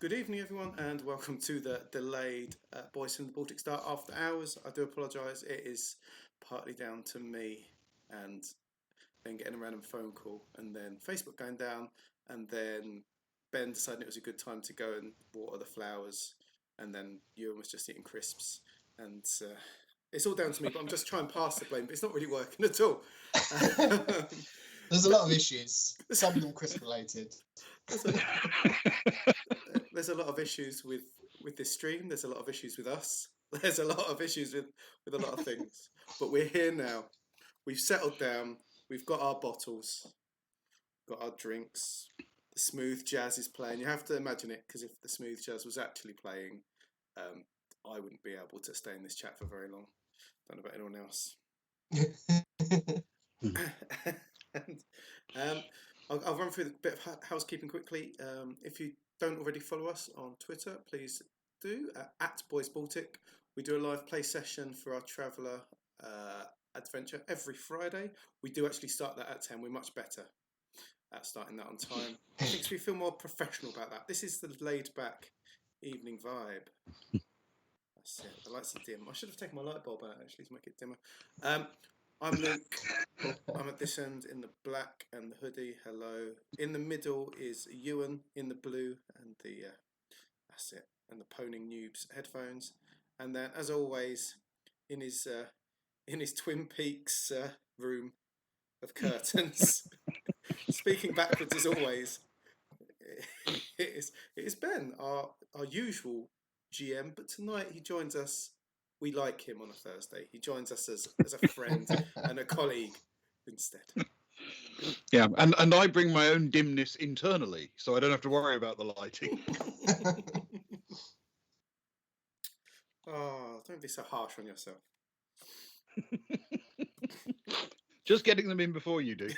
Good evening, everyone, and welcome to the delayed Boys from the Baltic Star after hours. I do apologise. It is partly down to me and then getting a random phone call, and then Facebook going down, and then Ben deciding it was a good time to go and water the flowers, and then Ewan was just eating crisps, and it's all down to me. But I'm just trying to pass the blame, but it's not really working at all. There's a lot of issues, some of them crisp related. There's a lot of issues with this stream. There's a lot of issues with us. There's a lot of issues with a lot of things. But we're here now. We've settled down. We've got our bottles, got our drinks. The smooth jazz is playing. You have to imagine it, because if the smooth jazz was actually playing, I wouldn't be able to stay in this chat for very long. Don't know about anyone else. and, I'll run through a bit of housekeeping quickly. If you don't already follow us on Twitter, please do, at Boys Baltic. We do a live play session for our Traveller adventure every Friday. We do actually start that at 10. We're much better at starting that on time. I think we feel more professional about that. This is the laid back evening vibe. That's it. The lights are dim. I should have taken my light bulb out actually to make it dimmer. I'm Luke. I'm at this end in the black and the hoodie. Hello. In the middle is Ewan in the blue and the that's it. And the Poning Noobs headphones. And then, as always, in his Twin Peaks room of curtains, speaking backwards as always, it is Ben, our usual GM. But tonight he joins us. We like him on a Thursday. He joins us as a friend and a colleague instead. Yeah, and I bring my own dimness internally, so I don't have to worry about the lighting. Oh, don't be so harsh on yourself. Just getting them in before you do.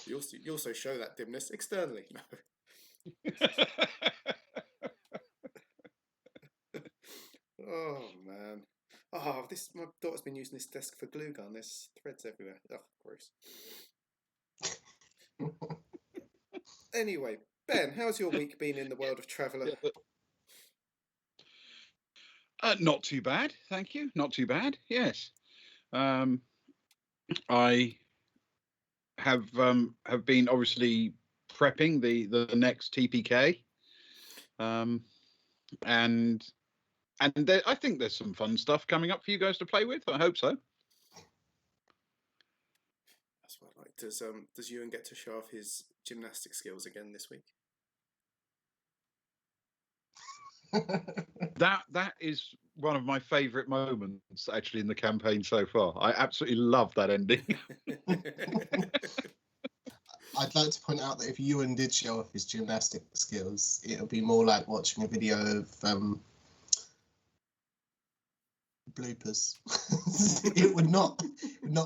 You also show that dimness externally. No. Oh man. Oh, my daughter's been using this desk for glue gun. There's threads everywhere. Oh, gross. Anyway, Ben, how's your week been in the world of Traveller? Not too bad, thank you. Not too bad. Yes, I have been obviously prepping the next TPK, and I think there's some fun stuff coming up for you guys to play with. I hope so. That's what I like. Does Ewan get to show off his gymnastic skills again this week? That is one of my favourite moments actually in the campaign so far. I absolutely love that ending. I'd like to point out that if Ewan did show off his gymnastic skills, it would be more like watching a video of bloopers. It would not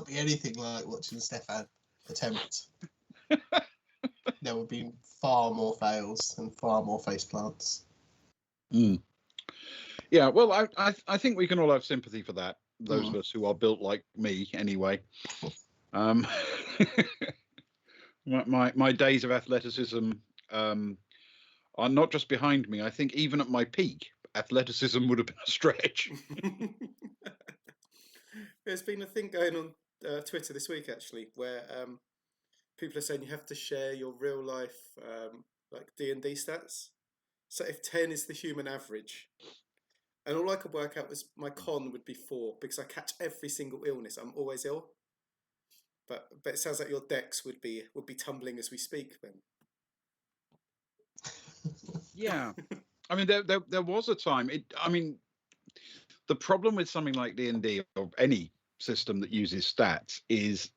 be anything like watching Stefan attempt. There would be far more fails and far more face plants. Yeah, well, I think we can all have sympathy for that. Those of us who are built like me, anyway. My days of athleticism are not just behind me. I think even at my peak, athleticism would have been a stretch. There's been a thing going on Twitter this week actually, where people are saying you have to share your real life like DnD stats. So if 10 is the human average, and all I could work out was my con would be 4 because I catch every single illness. I'm always ill. But it sounds like your dex would be tumbling as we speak then. Yeah, I mean there was a time. The problem with something like D&D or any system that uses stats is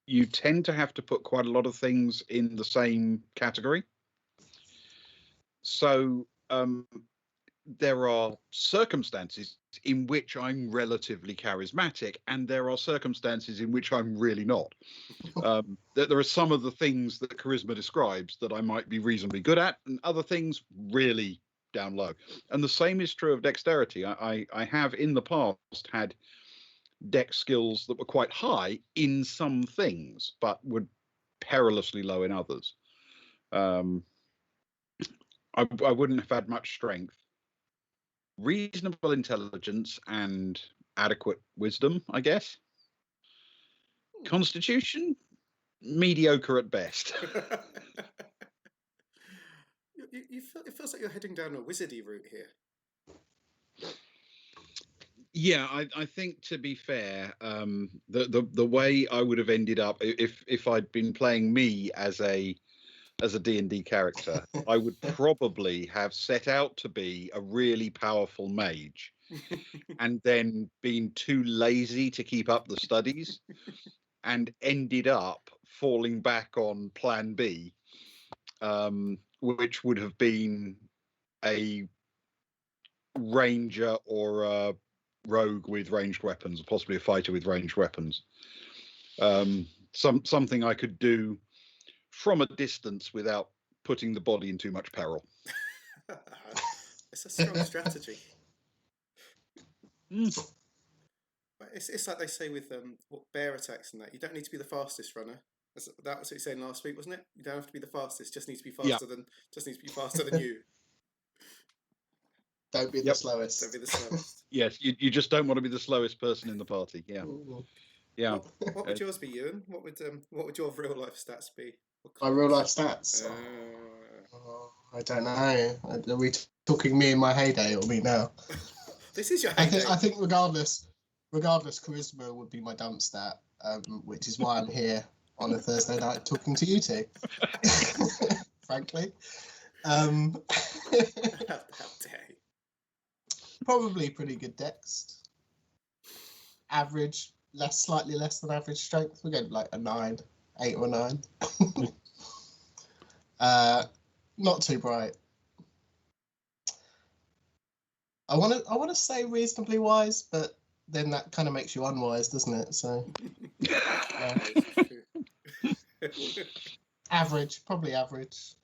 you tend to have to put quite a lot of things in the same category. So there are circumstances in which I'm relatively charismatic, and there are circumstances in which I'm really not. There are some of the things that charisma describes that I might be reasonably good at, and other things really down low. And the same is true of dexterity. I have in the past had dex skills that were quite high in some things, but were perilously low in others. I wouldn't have had much strength. Reasonable intelligence and adequate wisdom, I guess. Constitution, mediocre at best. It feels like you're heading down a wizardy route here. Yeah, I think, to be fair, the way I would have ended up if I'd been playing me as a D&D character, I would probably have set out to be a really powerful mage and then been too lazy to keep up the studies and ended up falling back on plan B, which would have been a ranger or a rogue with ranged weapons, possibly a fighter with ranged weapons. Something I could do from a distance without putting the body in too much peril. It's a strong strategy. It's like they say with bear attacks and that. You don't need to be the fastest runner. That was what you said last week, wasn't it? You don't have to be the fastest. Just needs to be faster than you. Don't be the slowest. Don't be the slowest. Yes, you just don't want to be the slowest person in the party. Yeah. Yeah. What would yours be, Ewan? What would your real life stats be? My real life stats? I don't know. Are we talking me in my heyday or me now? This is your heyday. I think regardless, charisma would be my dump stat, which is why I'm here on a Thursday night talking to you two. Frankly. How dare you? Probably pretty good dex. Average, slightly less than average strength. We're going like a 9, 8 or 9. Not too bright. I want to say reasonably wise, but then that kind of makes you unwise, doesn't it? So average, probably average.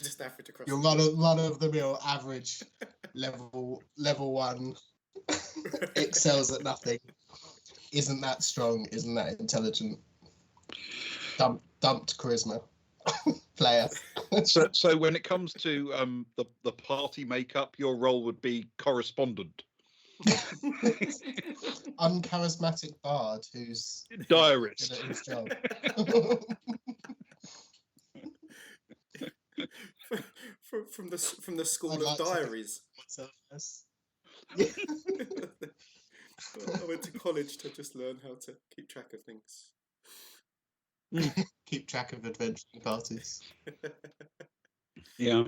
Just average across. You're run of the mill average level 1. Excels at nothing. Isn't that strong? Isn't that intelligent? Dumped charisma. Player. So when it comes to the party makeup, your role would be correspondent. Uncharismatic bard who's diarist good at his job. from the school of diaries. I went to college to just learn how to keep track of things. Keep track of adventuring parties. Yeah.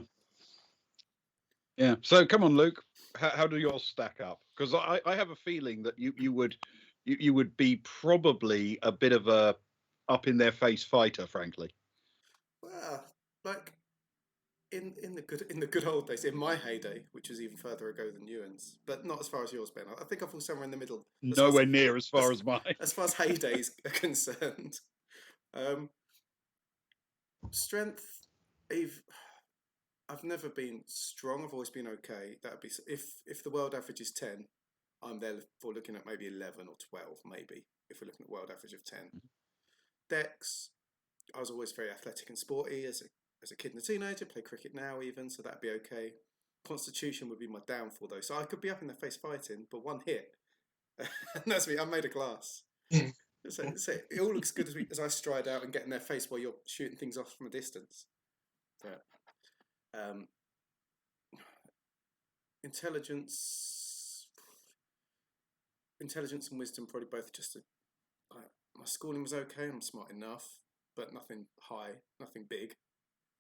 So come on, Luke. How do yours stack up? Because I have a feeling that you would be probably a bit of a up in their face fighter, frankly. Well, like in the good old days, in my heyday, which was even further ago than Ewan's, but not as far as yours, Ben. I think I fall somewhere in the middle. Nowhere near as far as mine. As far as heydays are concerned. Strength, I've never been strong. I've always been okay. That'd be if the world average is 10, I'm there for looking at maybe 11 or 12, maybe if we're looking at world average of 10. Dex, I was always very athletic and sporty as a kid and a teenager. Play cricket now even, so that'd be okay. Constitution would be my downfall though, so I could be up in their face fighting, but one hit, and that's me. I'm made of glass. So it all looks good as I stride out and get in their face while you're shooting things off from a distance. But intelligence and wisdom probably both just. My schooling was okay. I'm smart enough, but nothing high, nothing big.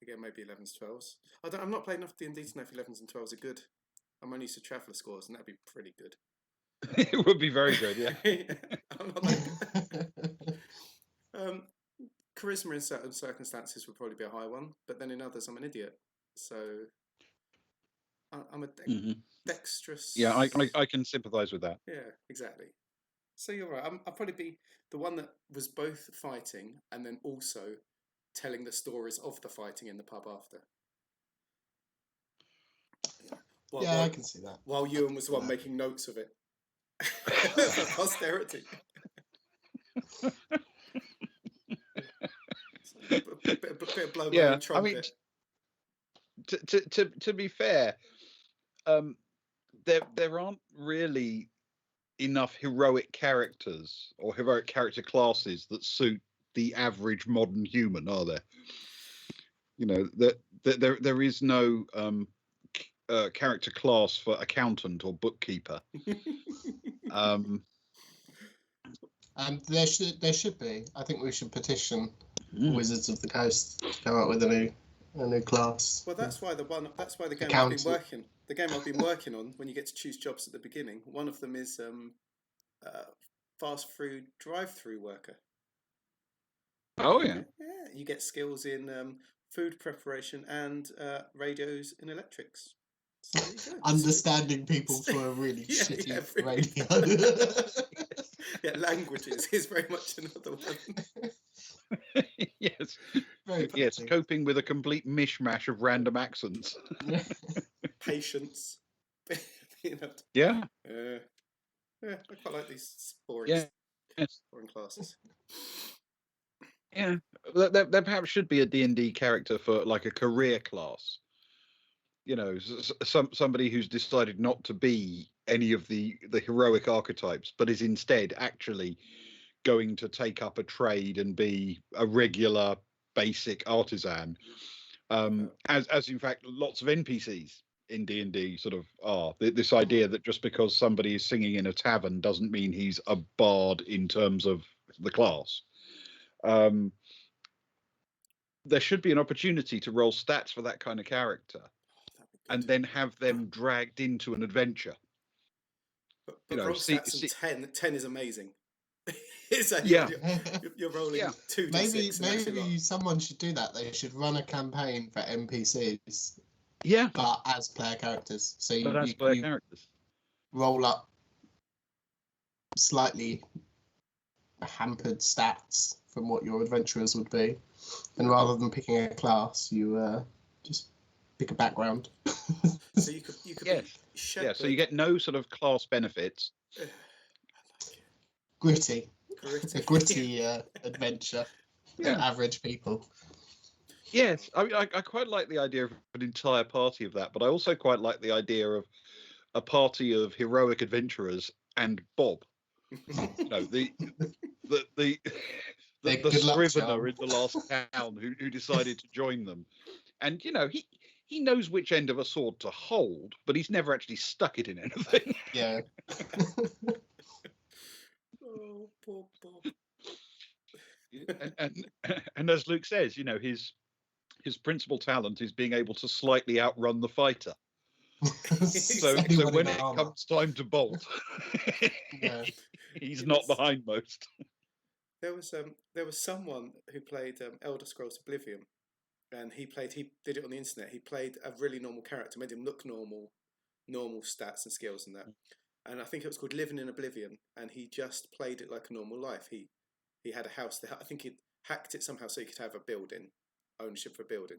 Again, maybe 11s, 12s. I'm not playing enough D&D to know if 11s and 12s are good. I'm only used to traveller scores, and that'd be pretty good. It would be very good, yeah. I'm not that good. Charisma in certain circumstances would probably be a high one, but then in others, I'm an idiot. So I'm a dexterous. Yeah, I can sympathise with that. Yeah, exactly. So you're right. I'll probably be the one that was both fighting and then also telling the stories of the fighting in the pub after. Yeah, I can see that. While Ewan was the one making notes of it. For posterity. A bit of blowing my own trumpet. to be fair, there aren't really enough heroic characters or heroic character classes that suit the average modern human, are there? You know, that there is no character class for accountant or bookkeeper. There should be. I think we should petition Wizards of the Coast to come up with a new class. Well, that's why the game I've been working on. When you get to choose jobs at the beginning, one of them is fast food drive-through worker. Oh yeah. Yeah, you get skills in food preparation and radios and electrics. So there you go. Understanding people through a really shitty radio. Yeah, languages is very much another one. Yes. Yes, coping with a complete mishmash of random accents. Patience. Yeah. I quite like these boring classes. Yeah, there perhaps should be a D&D character for like a career class. You know, somebody who's decided not to be any of the heroic archetypes, but is instead actually going to take up a trade and be a regular basic artisan. As in fact, lots of NPCs in D&D sort of are. This idea that just because somebody is singing in a tavern doesn't mean he's a bard in terms of the class. There should be an opportunity to roll stats for that kind of character and then have them dragged into an adventure. But roll stats and 10 is amazing. You're rolling 2d6. Maybe someone should do that. They should run a campaign for NPCs. Yeah. But as player characters. So you characters. Roll up slightly hampered stats from what your adventurers would be. And rather than picking a class, you just pick a background. So you could be shepherd. So you get no sort of class benefits. I like it. Gritty. A gritty adventure for average people. Yes, I quite like the idea of an entire party of that, but I also quite like the idea of a party of heroic adventurers and Bob. No, the scrivener in the last town who decided to join them, and you know he knows which end of a sword to hold, but he's never actually stuck it in anything. Yeah. Oh, poor Bob. And as Luke says, you know, his principal talent is being able to slightly outrun the fighter. So when it comes time to bolt, he's not the hindmost. There was someone who played Elder Scrolls Oblivion, and he did it on the internet. He played a really normal character, made him look normal stats and skills and that. And I think it was called Living in Oblivion, and he just played it like a normal life. He had a house there. I think he hacked it somehow so he could have a building, ownership for a building.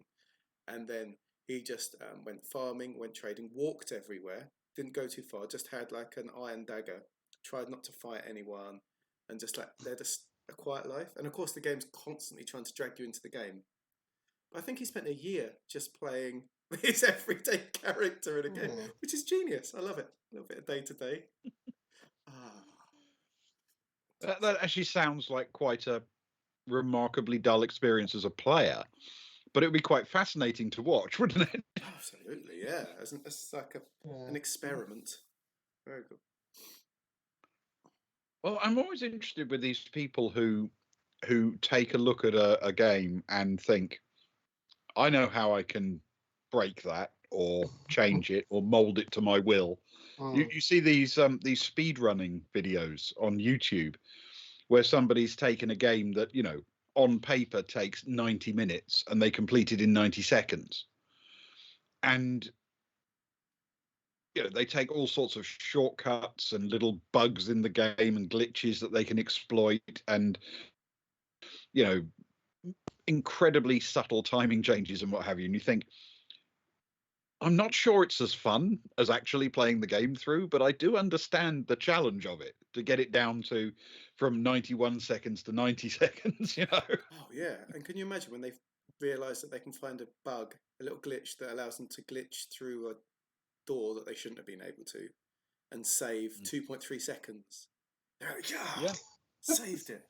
And then he just went farming, went trading, walked everywhere, didn't go too far, just had like an iron dagger, tried not to fight anyone, and just like led a quiet life. And of course the game's constantly trying to drag you into the game. But I think he spent a year just playing his everyday character in a game, which is genius. I love it. A little bit of day to day. That actually sounds like quite a remarkably dull experience as a player, but it would be quite fascinating to watch, wouldn't it? Absolutely, yeah. It's like an experiment. Very good. Well, I'm always interested with these people who take a look at a game and think, I know how I can break that or change it or mold it to my will. You see these speed running videos on YouTube where somebody's taken a game that, you know, on paper takes 90 minutes and they complete it in 90 seconds. And you know, they take all sorts of shortcuts and little bugs in the game and glitches that they can exploit, and you know, incredibly subtle timing changes and what have you. And you think, I'm not sure it's as fun as actually playing the game through, but I do understand the challenge of it to get it down to from 91 seconds to 90 seconds, you know. Oh yeah, and can you imagine when they've realise that they can find a bug, a little glitch that allows them to glitch through a door that they shouldn't have been able to, and save 2.3 seconds. Yeah. Saved it.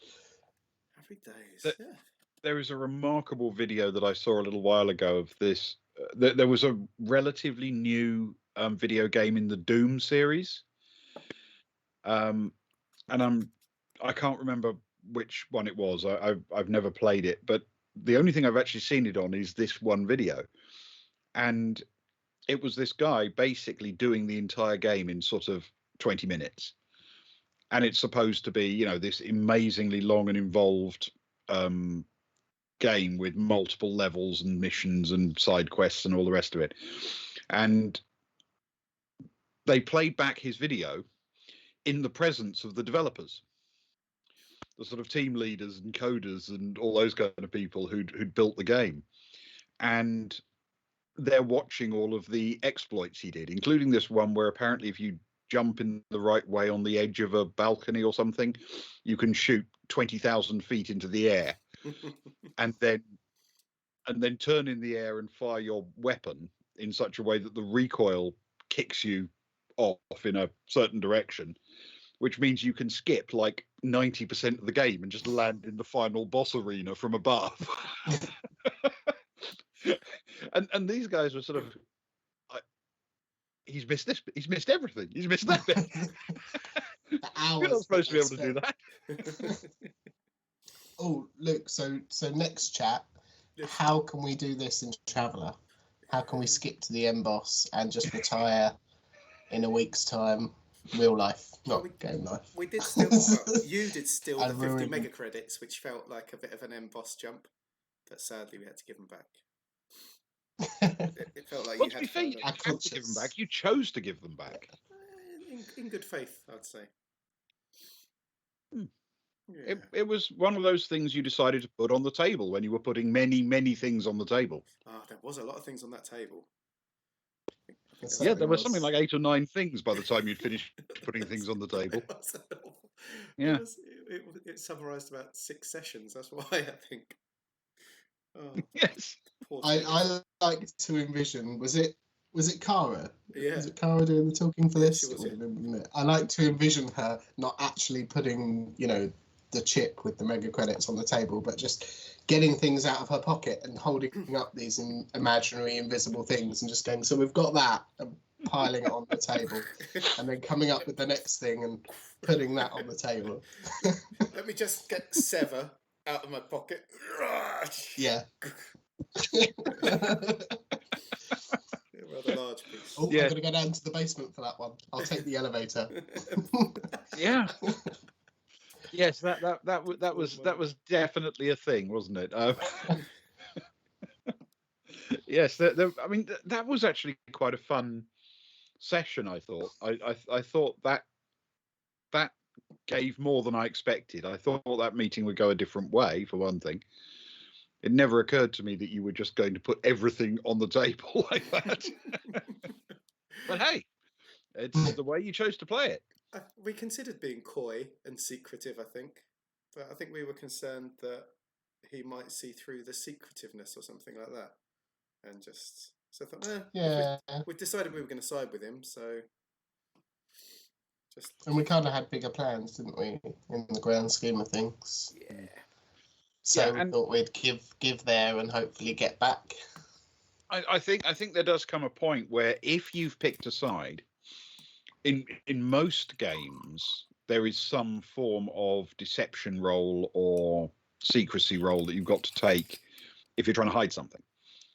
Happy days. That- Yeah. There is a remarkable video that I saw a little while ago of this. There was a relatively new video game in the Doom series, and I can't remember which one it was. I've never played it, but the only thing I've actually seen it on is this one video, and it was this guy basically doing the entire game in sort of 20 minutes, and it's supposed to be, this amazingly long and involved game with multiple levels and missions and side quests and all the rest of it. And they played back his video in the presence of the developers, the sort of team leaders and coders and all those kind of people who'd built the game. And they're watching all of the exploits he did, including this one where apparently if you jump in the right way on the edge of a balcony or something, you can shoot 20,000 feet into the air and then turn in the air and fire your weapon in such a way that the recoil kicks you off in a certain direction, which means you can skip like 90% of the game and just land in the final boss arena from above. and these guys were sort of, he's missed this, he's missed everything, he's missed that bit. You're not supposed to be able to do that. Oh, look, so next chat, how can we do this in Traveller? How can we skip to the end boss and just retire in a week's time? Real life, not game life. We did still. You did still the 50 mega credits, which felt like a bit of an end boss jump, but sadly we had to give them back. It felt like Well, you to had be fair, you had to give them back. You chose to give them back. In good faith, I'd say. Yeah. It was one of those things you decided to put on the table when you were putting many, many things on the table. There was a lot of things on that table. Yeah, there was something like 8 or 9 things by the time you'd finished putting things on the table. Yeah. It summarised about 6 sessions. That's why I think. Oh, yes. I like to envision. Was it Cara? Yeah. Was it Cara doing the talking for this? She was, I like to envision her not actually putting, the chick with the mega credits on the table, but just getting things out of her pocket and holding up these imaginary invisible things and just going, so we've got that, and piling it on the table, and then coming up with the next thing and putting that on the table. Let me just get Sever out of my pocket. Yeah. Rather large piece. Oh, yeah. I'm going to go down to the basement for that one. I'll take the elevator. Yeah. Yes, that was definitely a thing, wasn't it? Yes, I mean that was actually quite a fun session. I thought. I thought that gave more than I expected. I thought that meeting would go a different way. For one thing, it never occurred to me that you were just going to put everything on the table like that. But hey, it's the way you chose to play it. We considered being coy and secretive, I think. But I think we were concerned that he might see through the secretiveness or something like that. And just... So I thought, we decided we were going to side with him, so... And we kind of had bigger plans, didn't we, in the grand scheme of things? Yeah. So we thought we'd give there and hopefully get back. I think there does come a point where if you've picked a side... In most games, there is some form of deception roll or secrecy roll that you've got to take if you're trying to hide something.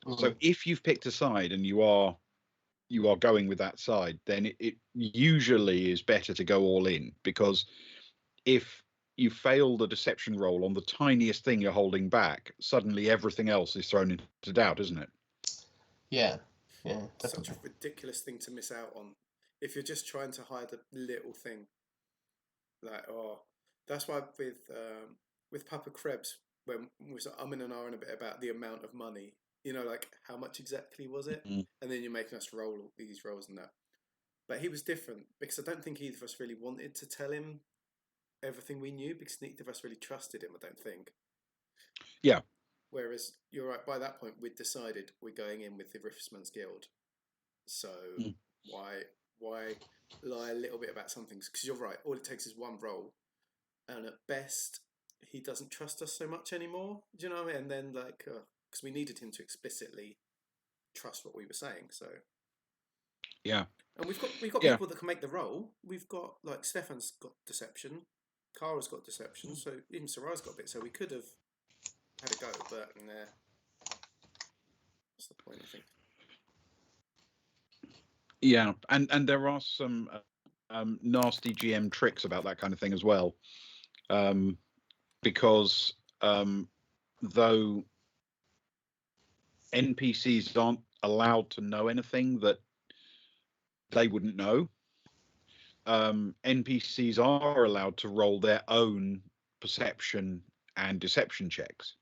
Mm-hmm. So if you've picked a side and you are going with that side, then it usually is better to go all in, because if you fail the deception roll on the tiniest thing you're holding back, suddenly everything else is thrown into doubt, isn't it? Yeah, definitely. Such a ridiculous thing to miss out on. If you're just trying to hide a little thing, that's why with Papa Krebs, when we was umming and ahhing a bit about the amount of money, like how much exactly was it, and then you're making us roll all these rolls and that. But he was different because I don't think either of us really wanted to tell him everything we knew, because neither of us really trusted him. I don't think. Yeah. Whereas you're right. By that point, we'd decided we're going in with the Riftsman's Guild. So Mm. why lie a little bit about something? Because you're right. All it takes is one roll, and at best, he doesn't trust us so much anymore. Do you know what I mean? And then because we needed him to explicitly trust what we were saying. So Yeah. and we've got Yeah. people that can make the roll. We've got like Stefan's got deception, Kara's got deception, so even Sarai's got a bit. So we could have had a go, but nah. What's the point? I think. Yeah, and there are some nasty GM tricks about that kind of thing as well, because though NPCs aren't allowed to know anything that they wouldn't know, NPCs are allowed to roll their own perception and deception checks.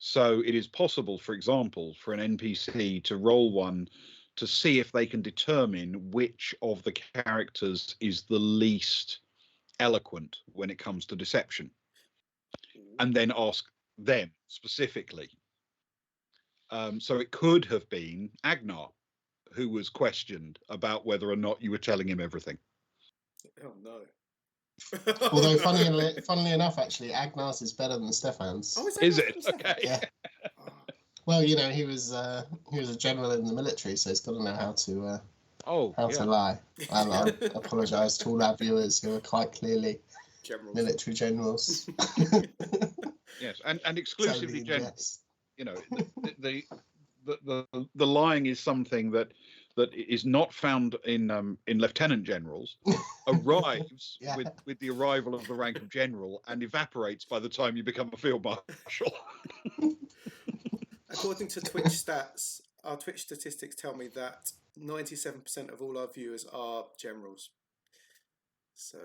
So it is possible, for example, for an NPC to roll one to see if they can determine which of the characters is the least eloquent when it comes to deception, and then ask them specifically. So it could have been Agnar who was questioned about whether or not you were telling him everything. Oh no. Although, Oh, no. funnily enough, actually, Agnar's is better than Stefan's. Oh, Is that it? Okay. Yeah. Oh. Well, you know, he was a general in the military, so he's got to know how to lie. I apologise to all our viewers who are quite clearly Generals. military generals. Yes, and exclusively Totally generals. yes. You know, the lying is something that is not found in lieutenant generals, arrives Yeah. with the arrival of the rank of general, and evaporates by the time you become a field marshal. According to Twitch stats, our Twitch statistics tell me that 97% of all our viewers are generals. So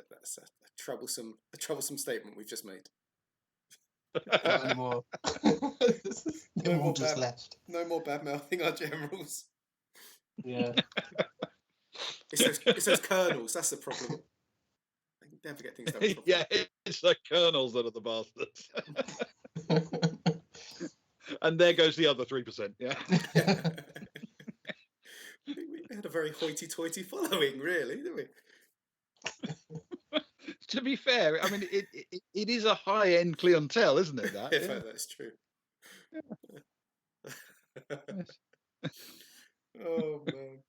that's a troublesome statement we've just made. Not anymore. They're all just left. No more bad mouthing our generals. Yeah. It's those colonels. That's the problem. I can never get things done properly. Yeah, it's the colonels that are the bastards. And there goes the other 3%. Yeah. We had a very hoity-toity following, really, didn't we? To be fair, I mean, it is a high-end clientele, isn't it? That. In fact, that's true. Yes. Oh man.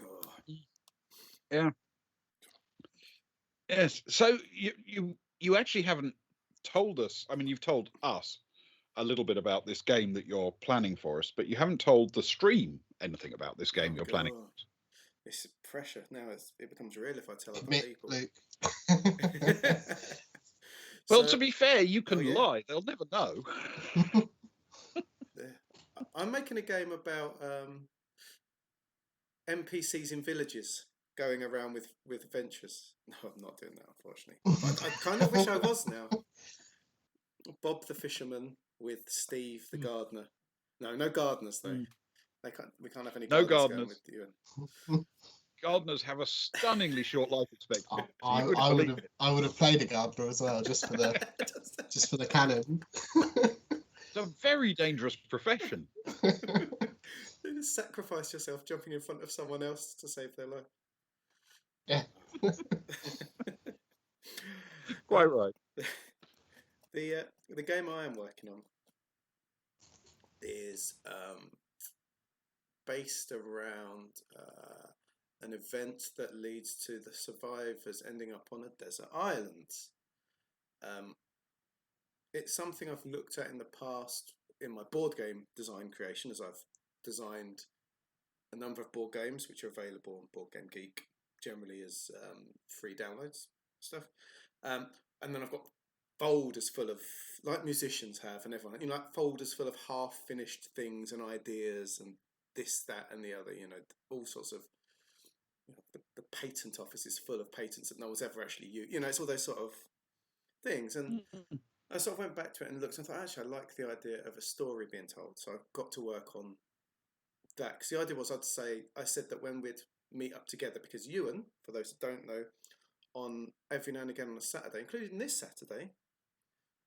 Oh. Yeah. Yes. So you actually haven't told us. I mean, you've told us a little bit about this game that you're planning for us, but you haven't told the stream anything about this game you're planning. It's pressure now. It becomes real if I tell other Admit, people. Luke. Well, to be fair, you can yeah. lie; they'll never know. I'm making a game about NPCs in villages going around with adventures. No, I'm not doing that, unfortunately. I kind of wish I was now. Bob the fisherman with Steve the gardener. No gardeners though. We can't have any No gardeners gardeners. going with you. Gardeners have a stunningly short life expectancy. I would have played a gardener as well, just for the canon. It's a very dangerous profession. You just sacrifice yourself jumping in front of someone else to save their life. Yeah. Quite right. The game I am working on is based around an event that leads to the survivors ending up on a desert island. It's something I've looked at in the past in my board game design creation, as I've designed a number of board games which are available on Board Game Geek, generally as free downloads stuff. And then I've got folders full of, like musicians have, and everyone, like folders full of half-finished things and ideas and this, that, and the other. All sorts of. The patent office is full of patents that no one's ever actually used. It's all those sort of things. And I sort of went back to it and looked and thought, actually, I like the idea of a story being told. So I've got to work on that. Because the idea was, I said that when we'd meet up together, because Ewan, for those that don't know, on every now and again on a Saturday, including this Saturday,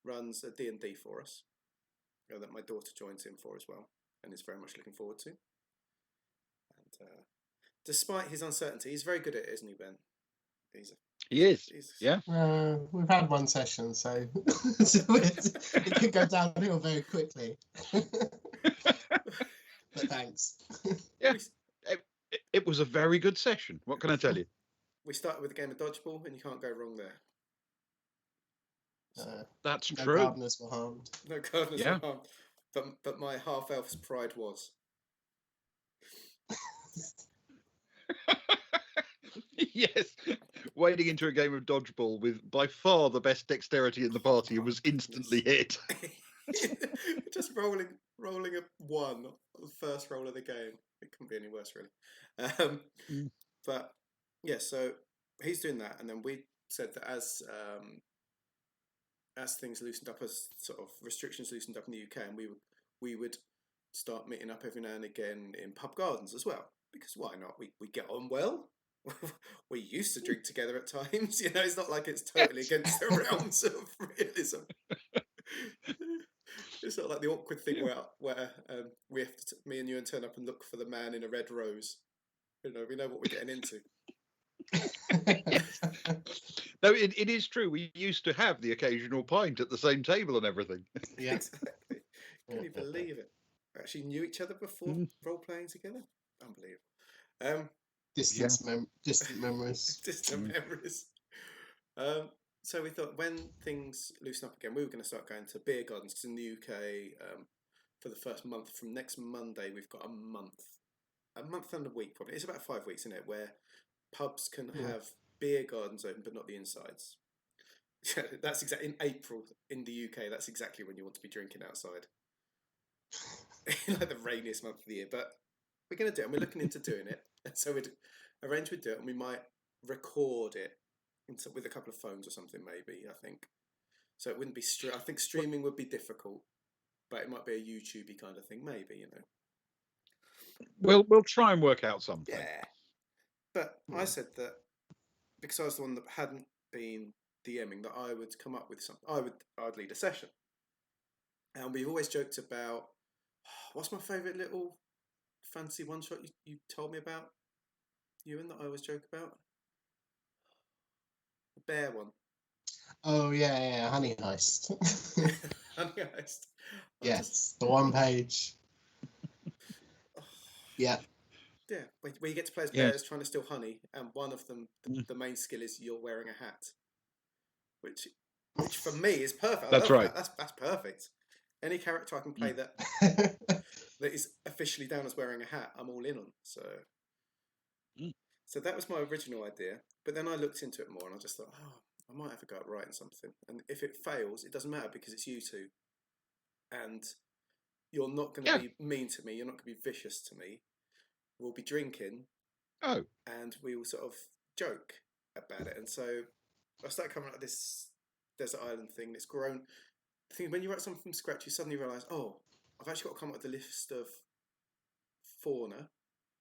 runs a D&D for us, that my daughter joins in for as well, and is very much looking forward to. And despite his uncertainty, he's very good at it, isn't he, Ben? He is. Yeah. We've had one session, so, it could go downhill very quickly. But thanks. Yeah. It was a very good session. What can I tell you? We started with a game of dodgeball, and you can't go wrong there. That's no true. Gardeners were harmed. No gardeners were harmed. But my half-elf's pride was. Yes. Wading into a game of dodgeball with by far the best dexterity in the party was instantly hit. Just rolling a 1, the first roll of the game. It couldn't be any worse, really. But yeah, so he's doing that, and then we said that as things loosened up, as sort of restrictions loosened up in the UK, and we would start meeting up every now and again in pub gardens as well, because why not? We get on well. We used to drink together at times. You know, it's not like it's totally against the realms of realism. It's not like the awkward thing where we have to, me and you, turn up and look for the man in a red rose. You know, we know what we're getting into. No, it is true. We used to have the occasional pint at the same table and everything. Yeah. Exactly. Can you believe it? We actually knew each other before role playing together. Unbelievable. Distant memories. Distant memories. So we thought when things loosen up again, we were going to start going to beer gardens, because in the UK, for the first month, from next Monday, we've got a month and a week probably. It's about 5 weeks, isn't it, where pubs can have beer gardens open, but not the insides. That's exactly in April in the UK. That's exactly when you want to be drinking outside, like the rainiest month of the year. But we're going to do it, and we're looking into doing it. And so we'd arrange we'd do it, and we might record it with a couple of phones or something, maybe. I think so. It wouldn't be. I think streaming would be difficult, but it might be a YouTubey kind of thing, maybe. You know. We'll try and work out something. Yeah. But I said that because I was the one that hadn't been DMing, that I would come up with something. I'd lead a session, and we've always joked about what's my favourite little fancy one shot you told me about, Ewan, that I always joke about. The bear one. Oh yeah, Honey Heist. Honey Heist. Yes, the one page. Yeah. Yeah, where you get to play as bears trying to steal honey, and one of them, the main skill is you're wearing a hat, which for me is perfect. That's right. That's perfect. Any character I can play that is officially down as wearing a hat, I'm all in on. So that was my original idea. But then I looked into it more, and I just thought, I might have a go at writing something. And if it fails, it doesn't matter, because it's you two, and you're not going to be mean to me. You're not going to be vicious to me. We'll be drinking, and we will sort of joke about it. And so I started coming up with this desert island thing. It's grown. I think when you write something from scratch, you suddenly realise, I've actually got to come up with a list of fauna.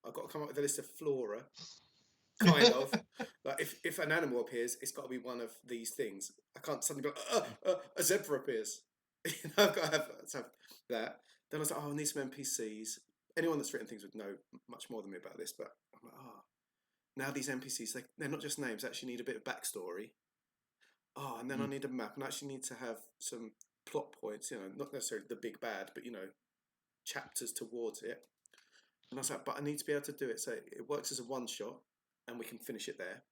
I've got to come up with a list of flora. Kind of. Like if an animal appears, it's got to be one of these things. I can't suddenly go, a zebra appears. I've got to have that. Then I was like, I need some NPCs. Anyone that's written things would know much more than me about this, but I'm like, now these NPCs, they're not just names, they actually need a bit of backstory. And then I need a map, and I actually need to have some plot points, not necessarily the big bad, but, chapters towards it. And I was like, but I need to be able to do it so it works as a one-shot, and we can finish it there.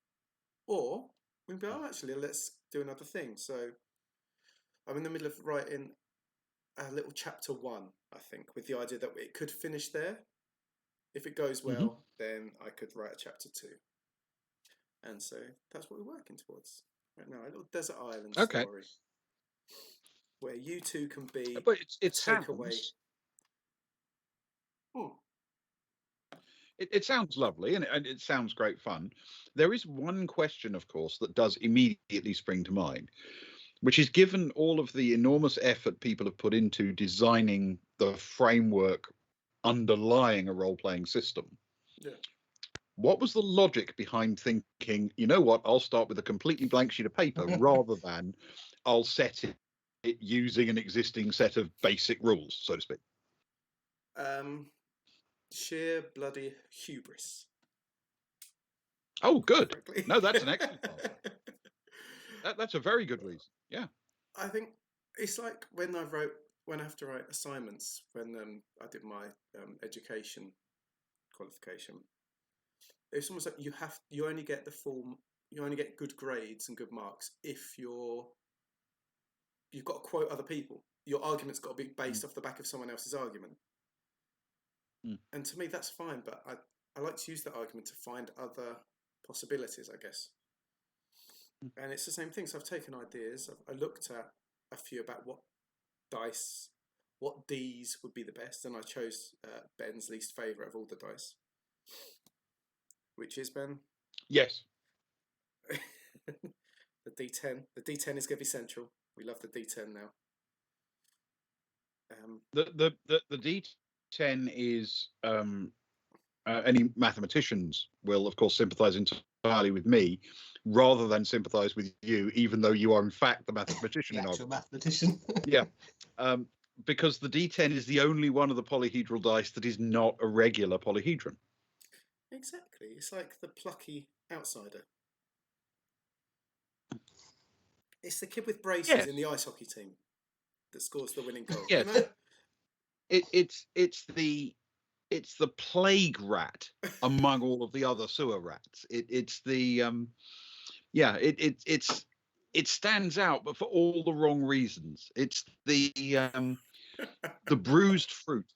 Or we can be, actually, let's do another thing. So I'm in the middle of writing a little chapter 1, I think, with the idea that it could finish there. If it goes well, then I could write a chapter 2. And so that's what we're working towards right now. A little desert island story where you two can be takeaway. It sounds lovely, and it sounds great fun. There is one question, of course, that does immediately spring to mind, which is, given all of the enormous effort people have put into designing the framework underlying a role-playing system, what was the logic behind thinking, you know what, I'll start with a completely blank sheet of paper rather than I'll set it using an existing set of basic rules, so to speak? Sheer bloody hubris. Oh, good. Frankly. No, that's an excellent answer. That's a very good reason. Yeah. I think it's like when I have to write assignments when I did my education qualification. It's almost like you only get good grades and good marks if you've got to quote other people. Your argument's got to be based off the back of someone else's argument. And to me, that's fine, but I like to use that argument to find other possibilities, I guess. And it's the same thing. So I've taken ideas. I looked at a few about what Ds would be the best, and I chose Ben's least favourite of all the dice, which is Ben. Yes. The D10. The D10 is going to be central. We love the D10 now. The D10 is any mathematicians will, of course, sympathise entirely with me, rather than sympathise with you, even though you are in fact the mathematician. The actual mathematician. Yeah, because the D10 is the only one of the polyhedral dice that is not a regular polyhedron. Exactly, it's like the plucky outsider. It's the kid with braces in the ice hockey team that scores the winning goal. Yes. You know? It's the plague rat among all of the other sewer rats. It stands out, but for all the wrong reasons. It's the bruised fruit.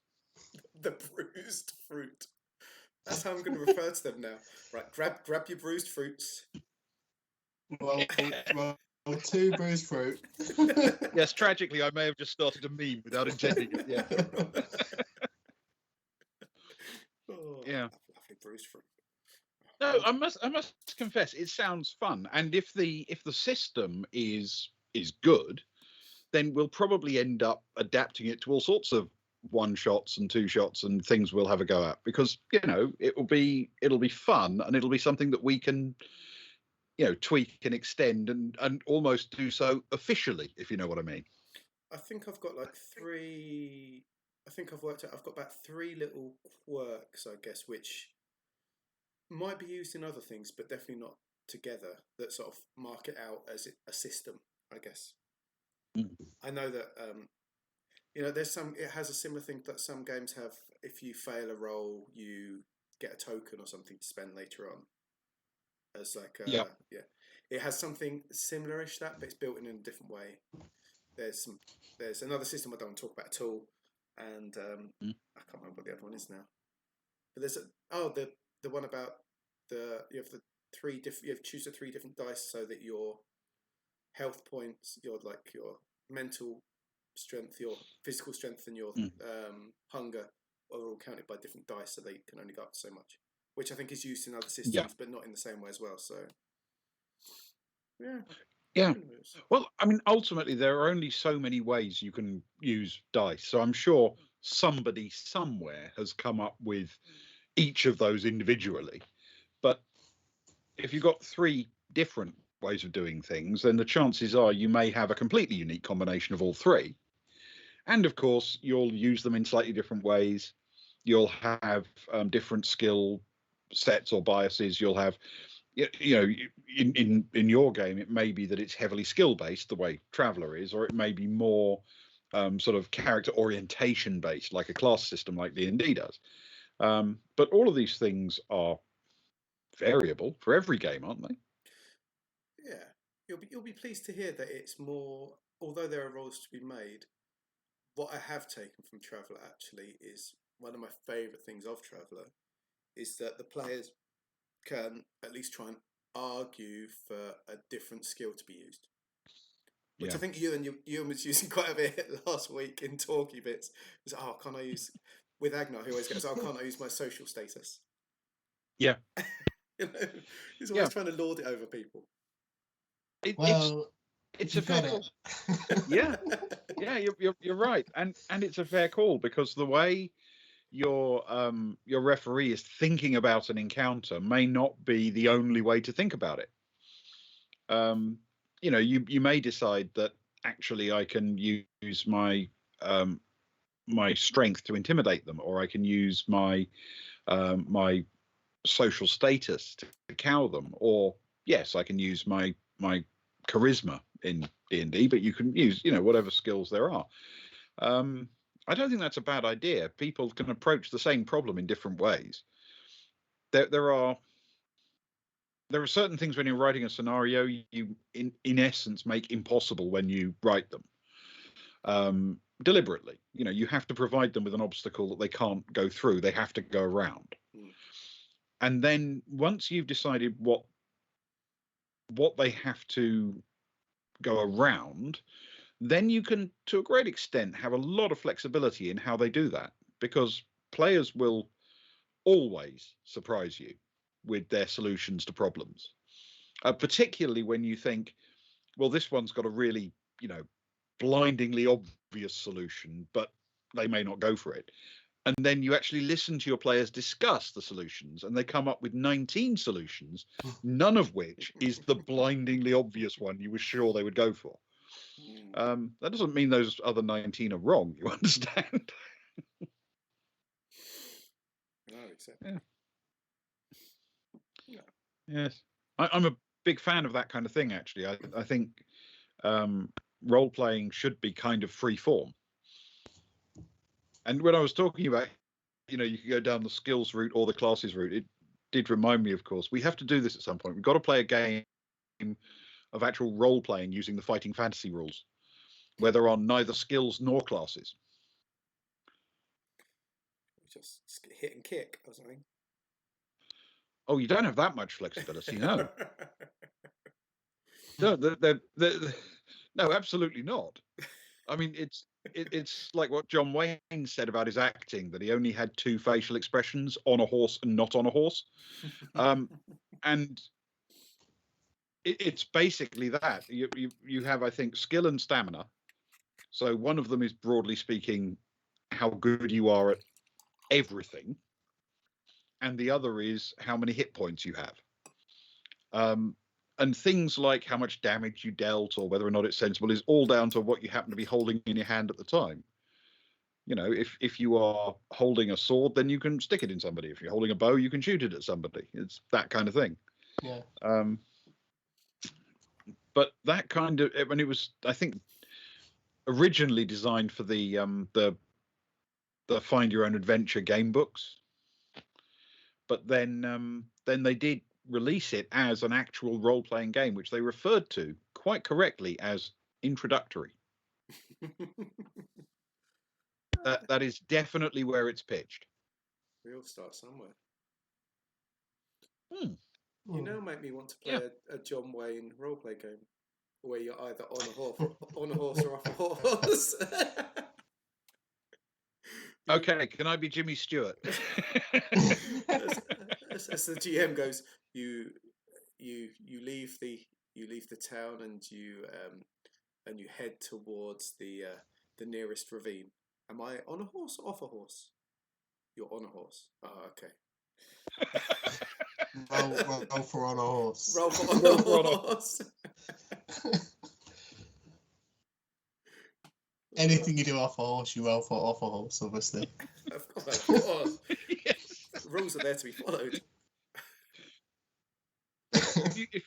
The bruised fruit. That's how I'm going to refer to them now. Right, grab your bruised fruits. Well, two bruised fruit. Yes, tragically, I may have just started a meme without intending it. Yeah. Yeah. Lovely bruised fruit. No, I must confess, it sounds fun. And if the system is good, then we'll probably end up adapting it to all sorts of one shots and two shots and things we'll have a go at, because it'll be fun, and it'll be something that we can tweak and extend and almost do so officially, if you know what I mean. I think I've got like three. I think I've worked out. I've got about 3 little quirks, I guess, which might be used in other things, but definitely not together. That sort of mark it out as a system, I guess. I know that there's some. It has a similar thing that some games have. If you fail a roll, you get a token or something to spend later on. As like it has something similarish that, but it's built in a different way. There's another system I don't want to talk about at all, and I can't remember what the other one is now. But there's the one about you have choose the 3 different dice so that your health points, your mental strength, your physical strength, and your hunger are all counted by different dice, so they can only go up to so much. Which I think is used in other systems, but not in the same way as well. So, yeah. Well, I mean, ultimately, there are only so many ways you can use dice. So I'm sure somebody somewhere has come up with each of those individually. But if you've got 3 different ways of doing things, then the chances are you may have a completely unique combination of all 3. And of course, you'll use them in slightly different ways. You'll have different skill sets or biases. You'll have, in your game, it may be that it's heavily skill based, the way Traveller is, or it may be more sort of character orientation based, like a class system like D&D does. But all of these things are variable for every game, aren't they? Yeah, you'll be pleased to hear that it's more. Although there are rules to be made, what I have taken from Traveller actually is one of my favourite things of Traveller is that the players can at least try and argue for a different skill to be used. Which I think you was using quite a bit last week in talky bits. It was, can't I use with Agnar, who always goes, can't I use my social status? Yeah. He's always trying to lord it over people. It's a fair call. Yeah, you're right, and it's a fair call, because the way your referee is thinking about an encounter may not be the only way to think about it. You know, you may decide that actually I can use my my strength to intimidate them, or I can use my my social status to cow them, or yes, I can use my charisma in D&D, but you can use, you know, whatever skills there are. I don't think that's a bad idea. People can approach the same problem in different ways. There are certain things when you're writing a scenario you in essence make impossible when you write them deliberately. You know, you have to provide them with an obstacle that they can't go through. They have to go around. And then once you've decided what they have to go around, then you can, to a great extent, have a lot of flexibility in how they do that, because players will always surprise you with their solutions to problems, particularly when you think, well, this one's got a really, you know, blindingly obvious solution, but they may not go for it. And then you actually listen to your players discuss the solutions, and they come up with 19 solutions, none of which is the blindingly obvious one you were sure they would go for. That doesn't mean those other 19 are wrong, you understand? No, exactly. Yeah. Yes. I'm a big fan of that kind of thing, actually. I think role-playing should be kind of free form. And when I was talking about, you know, you could go down the skills route or the classes route, it did remind me, of course, we have to do this at some point. We've got to play a game of actual role-playing using the Fighting Fantasy rules, where there are neither skills nor classes. Just hit and kick or something. Oh, you don't have that much flexibility, no. No, no, absolutely not. I mean, it's like what John Wayne said about his acting, that he only had 2 facial expressions, on a horse and not on a horse. And it's basically that. You have, I think, skill and stamina. So one of them is, broadly speaking, how good you are at everything. And the other is how many hit points you have. And things like how much damage you dealt or whether or not it's sensible is all down to what you happen to be holding in your hand at the time. You know, if you are holding a sword, then you can stick it in somebody. If you're holding a bow, you can shoot it at somebody. It's that kind of thing. Yeah. But that kind of, when it was, I think, originally designed for the Find Your Own Adventure game books, but then they did release it as an actual role-playing game, which they referred to quite correctly as introductory. That is definitely where it's pitched. We all start somewhere. You now make me want to play a John Wayne roleplay game where you're either on a horse or off a horse. Okay, can I be Jimmy Stewart? As the GM goes, you leave the town and you head towards the nearest ravine. Am I on a horse or off a horse? You're on a horse. Oh, okay. Roll for on a horse. Roll for on a horse. Anything you do off a horse, you roll for off a horse, obviously. Of course. Yes. Rules are there to be followed.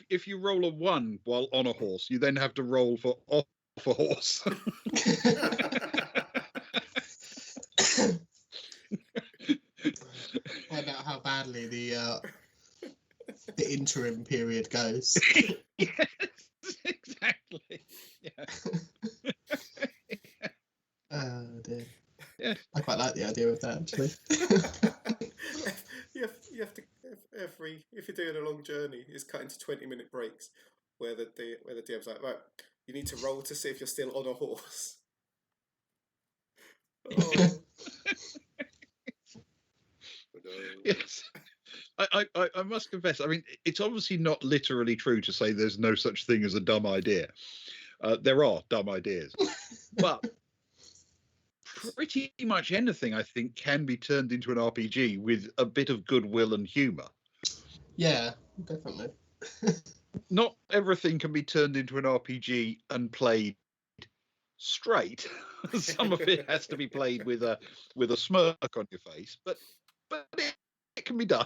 If you roll a 1 while on a horse, you then have to roll for off a horse. Find out how badly the interim period goes. Yes, exactly. Yeah. Oh dear. Yeah. I quite like the idea of that, actually. you have to if you're doing a long journey, it's cut into 20-minute breaks where the DM's like, right, you need to roll to see if you're still on a horse. Oh. Yes. I must confess, I mean, it's obviously not literally true to say there's no such thing as a dumb idea. There are dumb ideas. But pretty much anything, I think, can be turned into an RPG with a bit of goodwill and humour. Yeah, definitely. Not everything can be turned into an RPG and played straight. Some of it has to be played with a smirk on your face, but it can be done.